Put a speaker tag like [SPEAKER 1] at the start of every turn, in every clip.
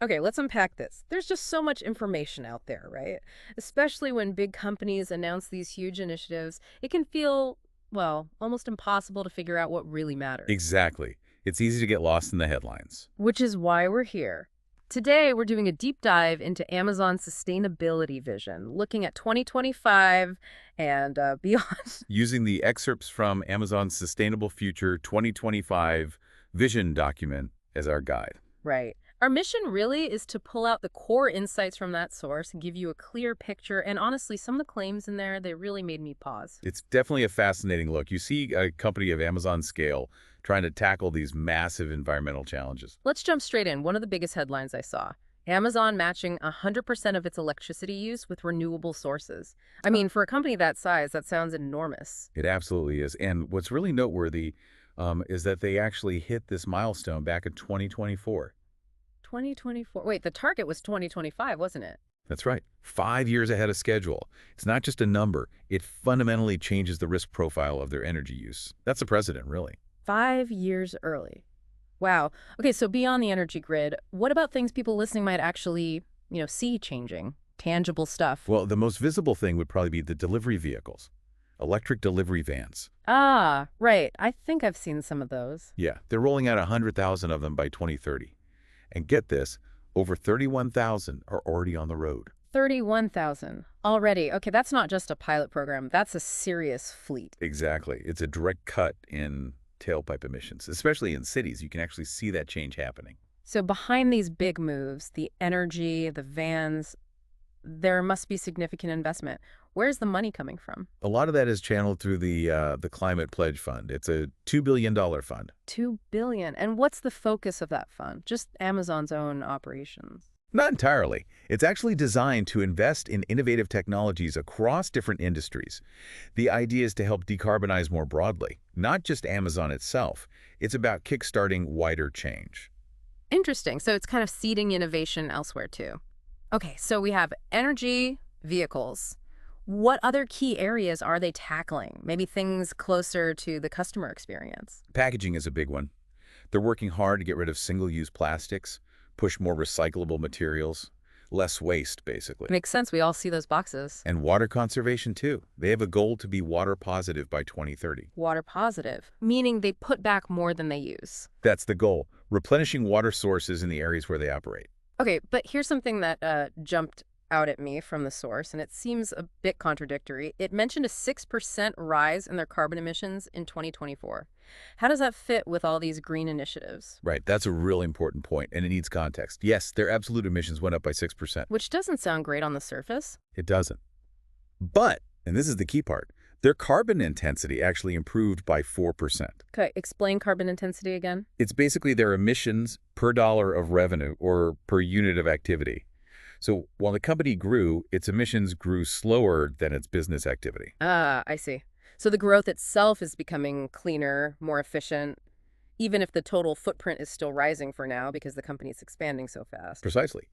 [SPEAKER 1] Okay, let's unpack this. There's just so much information out there, right? Especially when big companies announce these huge initiatives, it can feel, well, almost impossible to figure out what really matters.
[SPEAKER 2] Exactly. It's easy to get lost in the headlines.
[SPEAKER 1] Which is why we're here. Today, we're doing a deep dive into Amazon's sustainability vision, looking at 2025 and beyond.
[SPEAKER 2] Using the excerpts from Amazon's Sustainable Future 2025 vision document as our guide.
[SPEAKER 1] Right. Our mission really is to pull out the core insights from that source and give you a clear picture. And honestly, some of the claims in there, they really made me pause.
[SPEAKER 2] It's definitely a fascinating look. You see a company of Amazon scale trying to tackle these massive environmental challenges.
[SPEAKER 1] Let's jump straight in. One of the biggest headlines I saw: Amazon matching 100% of its electricity use with renewable sources. I mean, for a company that size, that sounds enormous.
[SPEAKER 2] It absolutely is. And what's really noteworthy is that they actually hit this milestone back in 2024.
[SPEAKER 1] 2024. Wait, the target was 2025, wasn't it?
[SPEAKER 2] That's right. 5 years ahead of schedule. It's not just a number. It fundamentally changes the risk profile of their energy use. That's a precedent, really.
[SPEAKER 1] 5 years early. Wow. Okay, so beyond the energy grid, what about things people listening might actually, see changing? Tangible stuff.
[SPEAKER 2] Well, the most visible thing would probably be the delivery vehicles, electric delivery vans.
[SPEAKER 1] Ah, right. I think I've seen some of those.
[SPEAKER 2] Yeah, they're rolling out 100,000 of them by 2030. And get this, over 31,000 are already on the road.
[SPEAKER 1] 31,000 already. Okay, that's not just a pilot program. That's a serious fleet.
[SPEAKER 2] Exactly. It's a direct cut in tailpipe emissions, especially in cities. You can actually see that change happening.
[SPEAKER 1] So behind these big moves, the energy, the vans, there must be significant investment. Where's the money coming from?
[SPEAKER 2] A lot of that is channeled through the Climate Pledge Fund. It's a $2 billion fund.
[SPEAKER 1] 2 billion. And what's the focus of that fund? Just Amazon's own operations.
[SPEAKER 2] Not entirely. It's actually designed to invest in innovative technologies across different industries. The idea is to help decarbonize more broadly, not just Amazon itself. It's about kickstarting wider change.
[SPEAKER 1] Interesting. So it's kind of seeding innovation elsewhere too. Okay, so we have energy, vehicles. What other key areas are they tackling? Maybe things closer to the customer experience.
[SPEAKER 2] Packaging is a big one. They're working hard to get rid of single-use plastics, push more recyclable materials, less waste, basically.
[SPEAKER 1] Makes sense. We all see those boxes.
[SPEAKER 2] And water conservation, too. They have a goal to be water positive by 2030.
[SPEAKER 1] Water positive, meaning they put back more than they use.
[SPEAKER 2] That's the goal, replenishing water sources in the areas where they operate.
[SPEAKER 1] Okay, but here's something that jumped out at me from the source, and it seems a bit contradictory. It mentioned a 6% rise in their carbon emissions in 2024. How does that fit with all these green initiatives?
[SPEAKER 2] Right, that's a really important point, and it needs context. Yes, their absolute emissions went up by 6%.
[SPEAKER 1] Which doesn't sound great on the surface.
[SPEAKER 2] It doesn't. But, and this is the key part, their carbon intensity actually improved by 4%.
[SPEAKER 1] Okay, explain carbon intensity again.
[SPEAKER 2] It's basically their emissions per dollar of revenue or per unit of activity. So while the company grew, its emissions grew slower than its business activity.
[SPEAKER 1] Ah, I see. So the growth itself is becoming cleaner, more efficient, even if the total footprint is still rising for now because the company is expanding so fast.
[SPEAKER 2] Precisely.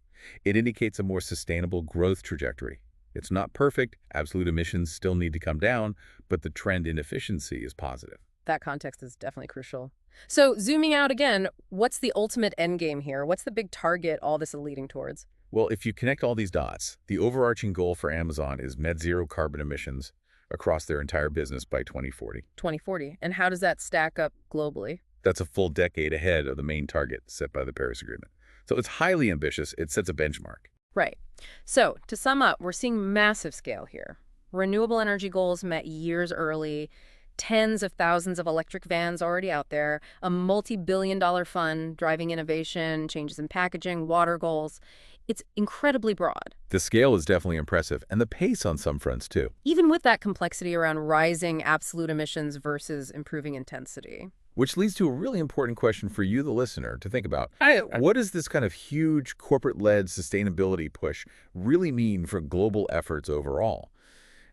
[SPEAKER 2] It indicates a more sustainable growth trajectory. It's not perfect, absolute emissions still need to come down, but the trend in efficiency is positive.
[SPEAKER 1] That context is definitely crucial. So zooming out again, what's the ultimate end game here? What's the big target all this is leading towards?
[SPEAKER 2] Well, if you connect all these dots, the overarching goal for Amazon is net zero carbon emissions across their entire business by 2040.
[SPEAKER 1] 2040. And how does that stack up globally?
[SPEAKER 2] That's a full decade ahead of the main target set by the Paris Agreement. So it's highly ambitious. It sets a benchmark.
[SPEAKER 1] Right. So to sum up, we're seeing massive scale here. Renewable energy goals met years early, tens of thousands of electric vans already out there, a multi-billion-dollar fund driving innovation, changes in packaging, water goals. It's incredibly broad.
[SPEAKER 2] The scale is definitely impressive, and the pace on some fronts, too.
[SPEAKER 1] Even with that complexity around rising absolute emissions versus improving intensity.
[SPEAKER 2] Which leads to a really important question for you, the listener, to think about. What does this kind of huge corporate-led sustainability push really mean for global efforts overall?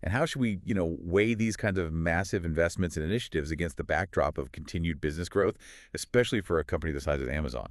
[SPEAKER 2] And how should we, weigh these kinds of massive investments and initiatives against the backdrop of continued business growth, especially for a company the size of Amazon?